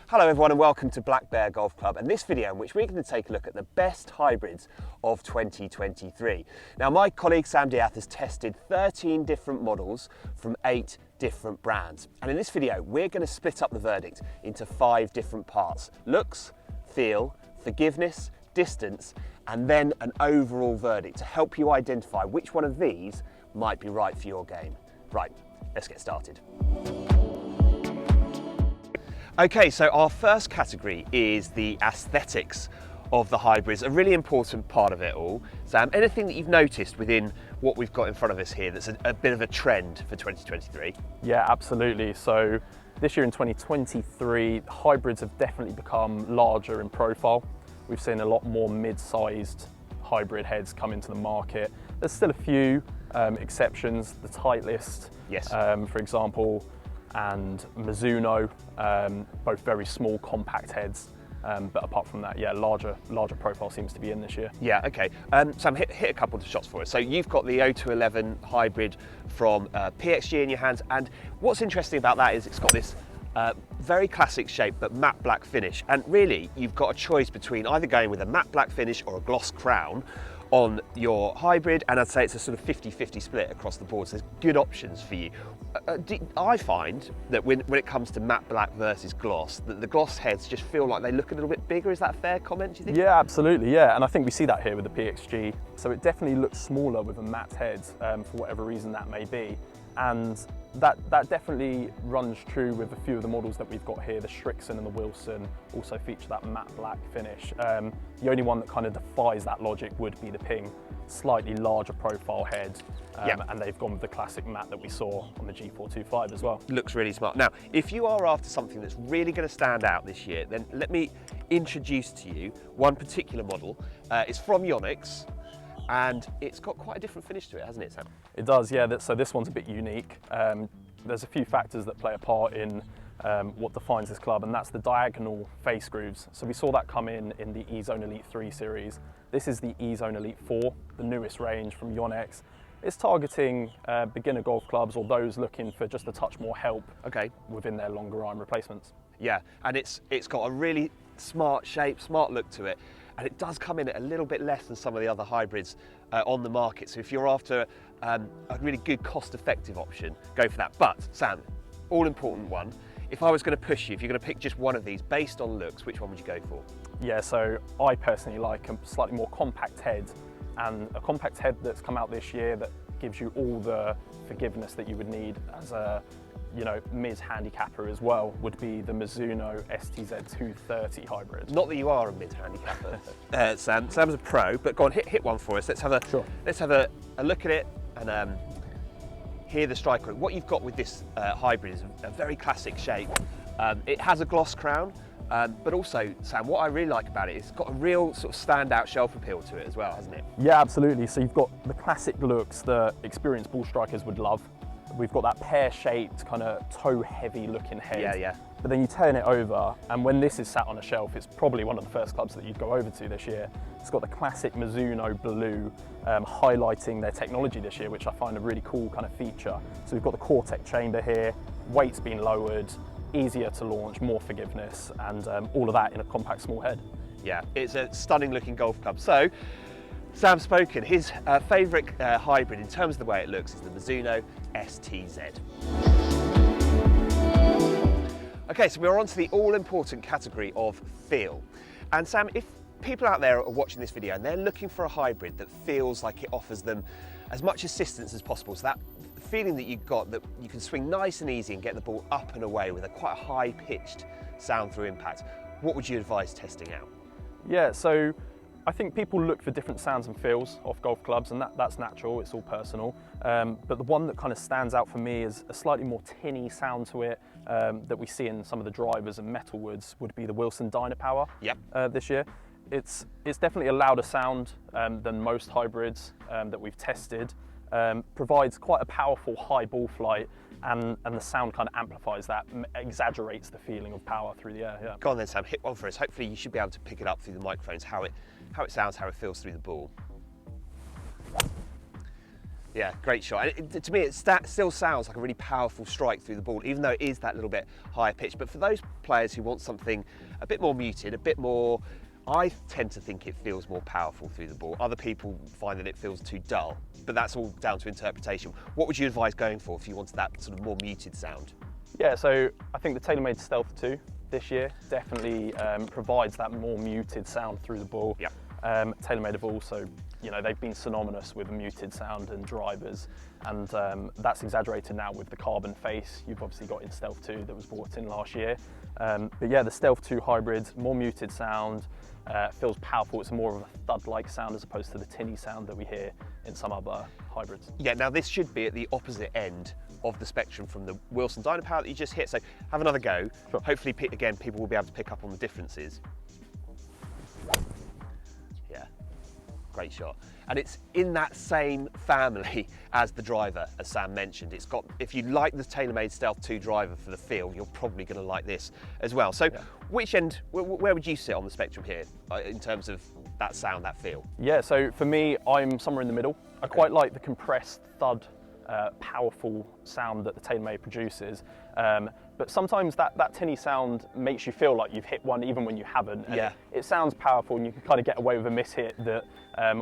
Hello everyone and welcome to Black Bear Golf Club, and this video in which we're going to take a look at the best hybrids of 2023. Now my colleague Sam Diath has tested 13 different models from 8 different brands, and in this video we're going to split up the verdict into 5 different parts: looks, feel, forgiveness, distance, and then an overall verdict to help you identify which one of these might be right for your game. Right, let's get started. Okay, so our first category is the aesthetics of the hybrids, a really important part of it all. Sam, anything that you've noticed within what we've got in front of us here that's a bit of a trend for 2023? Yeah, absolutely. So this year in 2023, hybrids have definitely become larger in profile. We've seen a lot more mid-sized hybrid heads come into the market. There's still a few exceptions, the Titleist, yes, for example, and Mizuno, both very small compact heads, but apart from that, yeah, larger profile seems to be in this year. Yeah, okay. Sam, hit a couple of shots for us. So you've got the 0211 hybrid from PXG in your hands, and what's interesting about that is it's got this very classic shape but matte black finish, and really you've got a choice between either going with a matte black finish or a gloss crown on your hybrid, and I'd say it's a sort of 50-50 split across the board, so there's good options for you. I find that when it comes to matte black versus gloss, that the gloss heads just feel like they look a little bit bigger. Is that a fair comment, do you think? Yeah, absolutely, yeah, and I think we see that here with the PXG. So it definitely looks smaller with a matte head, for whatever reason that may be, and that definitely runs true with a few of the models that we've got here. The Strixon and the Wilson also feature that matte black finish. The only one that kind of defies that logic would be the Ping, slightly larger profile head, and they've gone with the classic matte that we saw on the G425 as well. Looks really smart. Now, if you are after something that's really going to stand out this year, then let me introduce to you one particular model. It's from Yonex, and it's got quite a different finish to it, hasn't it, Sam? It does, yeah. So this one's a bit unique. There's a few factors that play a part in what defines this club, and that's the diagonal face grooves. So we saw that come in the E-Zone Elite 3 series. This is the E-Zone Elite 4, the newest range from Yonex. It's targeting beginner golf clubs or those looking for just a touch more help within their longer iron replacements. Yeah, and it's got a really smart shape, smart look to it. And it does come in at a little bit less than some of the other hybrids on the market. So if you're after a really good cost-effective option, go for that. But Sam, all important one, if I was going to push you, if you're going to pick just one of these based on looks, which one would you go for? Yeah, so I personally like a slightly more compact head, and a compact head that's come out this year that gives you all the forgiveness that you would need as a mid-handicapper as well would be the Mizuno STZ230 hybrid. Not that you are a mid-handicapper, Sam. Sam's a pro, but go on, hit one for us. Let's have a look at it and hear the strike on it. What you've got with this hybrid is a very classic shape. It has a gloss crown, but also, Sam, what I really like about it is it's got a real sort of standout shelf appeal to it as well, hasn't it? Yeah, absolutely. So you've got the classic looks that experienced ball strikers would love. We've got that pear-shaped, kind of toe-heavy looking head. Yeah. But then you turn it over, and when this is sat on a shelf, it's probably one of the first clubs that you'd go over to this year. It's got the classic Mizuno blue, highlighting their technology this year, which I find a really cool kind of feature. So we've got the Cortec chamber here, weight's been lowered, easier to launch, more forgiveness, and all of that in a compact small head. Yeah, it's a stunning looking golf club. So, Sam's spoken. His favourite hybrid in terms of the way it looks is the Mizuno STZ. Okay, so we're on to the all-important category of feel. And Sam, if people out there are watching this video and they're looking for a hybrid that feels like it offers them as much assistance as possible, so that feeling that you've got that you can swing nice and easy and get the ball up and away with a quite high-pitched sound through impact, what would you advise testing out? Yeah, so I think people look for different sounds and feels off golf clubs, and that's natural, it's all personal. But the one that kind of stands out for me is a slightly more tinny sound to it that we see in some of the drivers and metalwoods would be the Wilson Dynapower this year. It's definitely a louder sound than most hybrids that we've tested. Provides quite a powerful high ball flight, and the sound kind of amplifies that, exaggerates the feeling of power through the air. Yeah. Go on then, Sam, hit one for us. Hopefully you should be able to pick it up through the microphones, how it sounds, how it feels through the ball. Yeah, great shot. And to me, it still sounds like a really powerful strike through the ball, even though it is that little bit higher pitch. But for those players who want something a bit more muted, a bit more, I tend to think it feels more powerful through the ball. Other people find that it feels too dull, but that's all down to interpretation. What would you advise going for if you wanted that sort of more muted sound? Yeah, so I think the TaylorMade Stealth 2 this year definitely provides that more muted sound through the ball. Yeah. TaylorMade have also, they've been synonymous with a muted sound and drivers, and that's exaggerated now with the carbon face you've obviously got in Stealth 2 that was brought in last year. But yeah, the Stealth 2 hybrid, more muted sound, feels powerful. It's more of a thud-like sound as opposed to the tinny sound that we hear in some other hybrids. Yeah, now this should be at the opposite end of the spectrum from the Wilson Dynapower that you just hit. So have another go. Sure. Hopefully, again, people will be able to pick up on the differences. Yeah, great shot. And it's in that same family as the driver, as Sam mentioned. It's got, if you like the TaylorMade Stealth 2 driver for the feel, you're probably going to like this as well. So yeah. Which end, where would you sit on the spectrum here in terms of that sound, that feel? Yeah, so for me, I'm somewhere in the middle. I quite like the compressed thud, powerful sound that the TaylorMade produces. But sometimes that tinny sound makes you feel like you've hit one even when you haven't. And yeah. It sounds powerful, and you can kind of get away with a miss-hit that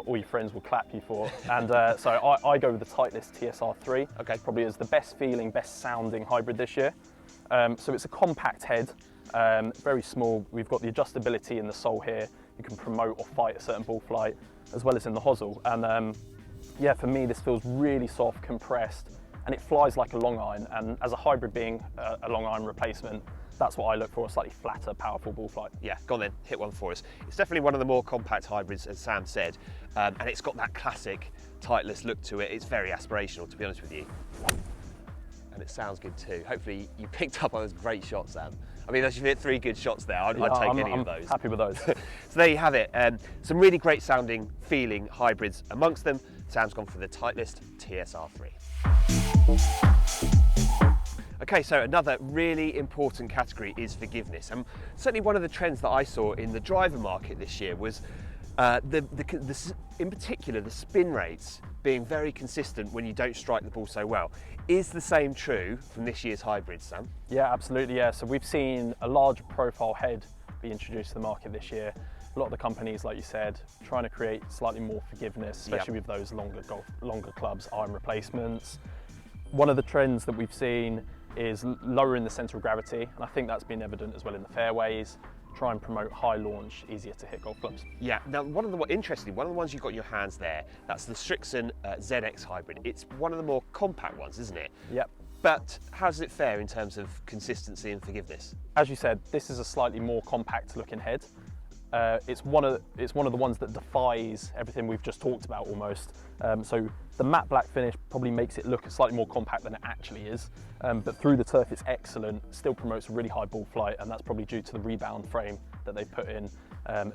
all your friends will clap you for. And so I go with the Titleist TSR3. Okay. Probably as the best feeling, best sounding hybrid this year. So it's a compact head, very small. We've got the adjustability in the sole here. You can promote or fight a certain ball flight, as well as in the hosel. And yeah, for me, this feels really soft, compressed, and it flies like a long iron. And as a hybrid being a long iron replacement, that's what I look for, a slightly flatter, powerful ball flight. Yeah, go on then, hit one for us. It's definitely one of the more compact hybrids, as Sam said, and it's got that classic Titleist look to it. It's very aspirational, to be honest with you. And it sounds good too. Hopefully you picked up on those great shots, Sam. I mean, you've hit 3 good shots there. I'd take any of those. Happy with those. So there you have it. Some really great sounding, feeling hybrids amongst them. Sam's gone for the Titleist TSR3. Okay, so another really important category is forgiveness. And certainly one of the trends that I saw in the driver market this year was in particular, the spin rates being very consistent when you don't strike the ball so well. Is the same true from this year's hybrids, Sam? Yeah, absolutely, yeah. So we've seen a larger profile head be introduced to the market this year. A lot of the companies, like you said, trying to create slightly more forgiveness, especially with those longer clubs, iron replacements. One of the trends that we've seen is lowering the centre of gravity, and I think that's been evident as well in the fairways. Try and promote high launch, easier to hit golf clubs. Yeah, now one of the ones you've got in your hands there, that's the Strixon ZX Hybrid. It's one of the more compact ones, isn't it? Yep. But how does it fare in terms of consistency and forgiveness? As you said, this is a slightly more compact looking head. It's one of the ones that defies everything we've just talked about almost. So the matte black finish probably makes it look slightly more compact than it actually is. But through the turf, it's excellent. Still promotes a really high ball flight, and that's probably due to the rebound frame that they put in,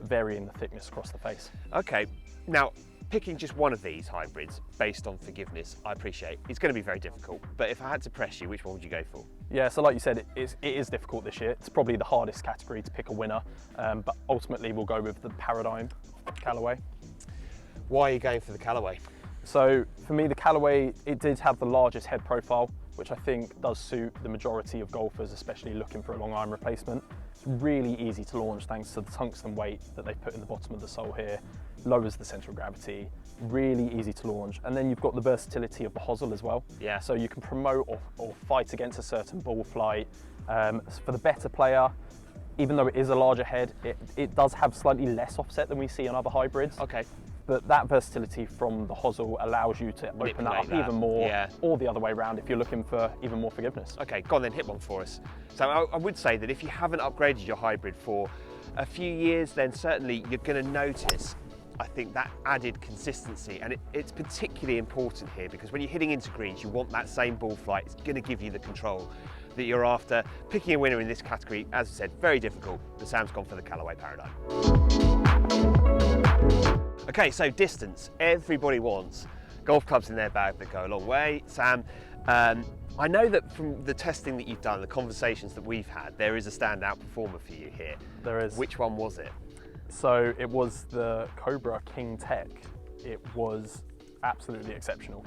varying the thickness across the face. Okay, now picking just one of these hybrids based on forgiveness, I appreciate it's going to be very difficult. But if I had to press you, which one would you go for? Yeah, so like you said, it is difficult this year. It's probably the hardest category to pick a winner, but ultimately we'll go with the Paradigm Callaway. Why are you going for the Callaway? So for me, the Callaway, it did have the largest head profile, which I think does suit the majority of golfers, especially looking for a long iron replacement. It's really easy to launch thanks to the tungsten weight that they put in the bottom of the sole here. Lowers the centre of gravity, really easy to launch. And then you've got the versatility of the hosel as well. Yeah. So you can promote or fight against a certain ball flight. For the better player, even though it is a larger head, it does have slightly less offset than we see on other hybrids. Okay. But that versatility from the hosel allows you to open that up even more, or the other way around if you're looking for even more forgiveness. Okay, go on then, hit one for us. So I would say that if you haven't upgraded your hybrid for a few years, then certainly you're going to notice, I think, that added consistency. And it's particularly important here because when you're hitting into greens, you want that same ball flight. It's going to give you the control that you're after. Picking a winner in this category, as I said, very difficult, but Sam's gone for the Callaway Paradigm. Okay, so distance. Everybody wants golf clubs in their bag that go a long way. Sam, I know that from the testing that you've done, the conversations that we've had, there is a standout performer for you here. There is. Which one was it? So it was the Cobra King Tech. It was absolutely exceptional.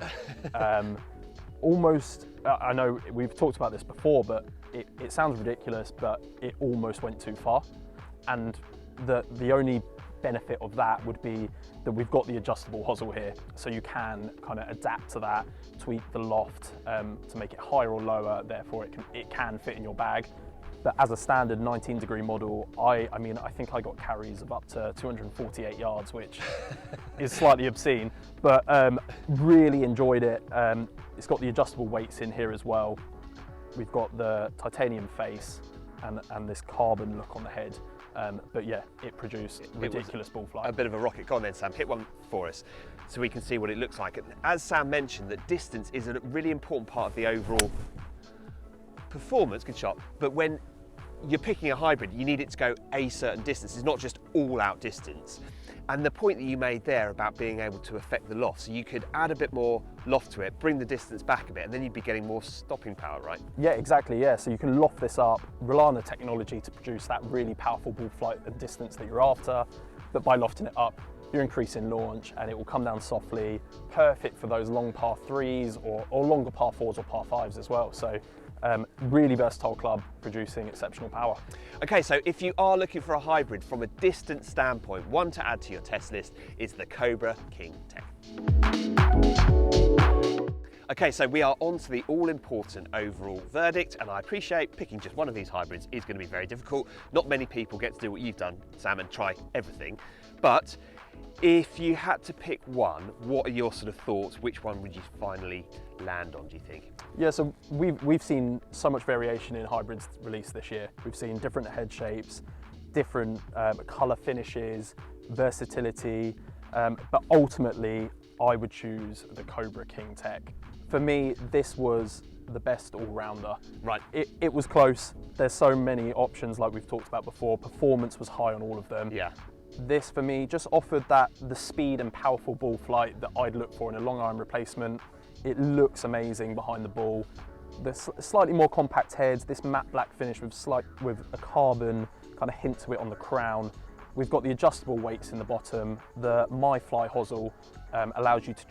Almost, I know we've talked about this before, but it sounds ridiculous, but it almost went too far. And the only benefit of that would be that we've got the adjustable hosel here, so you can kind of adapt to that, tweak the loft to make it higher or lower, therefore it can fit in your bag. But as a standard 19-degree model, I mean, I think I got carries of up to 248 yards, which is slightly obscene, but really enjoyed it. It's got the adjustable weights in here as well. We've got the titanium face and this carbon look on the head. But yeah, it produced ridiculous ball flight. A bit of a rocket. Go on then, Sam, hit one for us so we can see what it looks like. And as Sam mentioned, that distance is a really important part of the overall performance. Good shot. But when you're picking a hybrid, you need it to go a certain distance. It's not just all out distance. And the point that you made there about being able to affect the loft, so you could add a bit more loft to it, bring the distance back a bit, and then you'd be getting more stopping power, right? Yeah, exactly, yeah. So you can loft this up, rely on the technology to produce that really powerful ball flight and distance that you're after, but by lofting it up, you're increasing launch and it will come down softly, perfect for those long par threes or longer par fours or par fives as well. So really versatile club, producing exceptional power. Okay, so if you are looking for a hybrid from a distance standpoint, one to add to your test list is the Cobra King Tech. Okay, so we are on to the all-important overall verdict, and I appreciate picking just one of these hybrids is going to be very difficult. Not many people get to do what you've done, Sam, and try everything. But if you had to pick one, what are your sort of thoughts? Which one would you finally land on, do you think? Yeah, so we've seen so much variation in hybrids released this year. We've seen different head shapes, different colour finishes, versatility, but ultimately I would choose the Cobra King Tech. For me, this was the best all-rounder. Right. It was close. There's so many options like we've talked about before. Performance was high on all of them. Yeah. This, for me, just offered the speed and powerful ball flight that I'd look for in a long iron replacement. It looks amazing behind the ball. The slightly more compact heads, this matte black finish with a carbon kind of hint to it on the crown. We've got the adjustable weights in the bottom. The My Fly hosel allows you to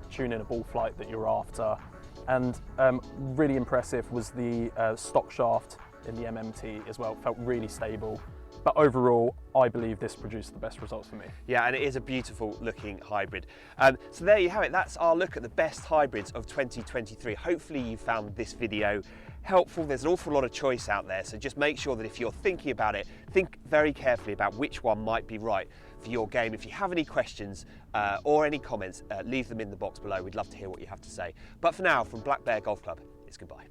tune in a ball flight that you're after. And really impressive was the stock shaft in the MMT as well. Felt really stable. But overall, I believe this produced the best results for me. Yeah, and it is a beautiful looking hybrid. So there you have it. That's our look at the best hybrids of 2023. Hopefully you found this video helpful. There's an awful lot of choice out there, so just make sure that if you're thinking about it, think very carefully about which one might be right for your game. If you have any questions or any comments, leave them in the box below. We'd love to hear what you have to say. But for now, from Black Bear Golf Club, it's goodbye.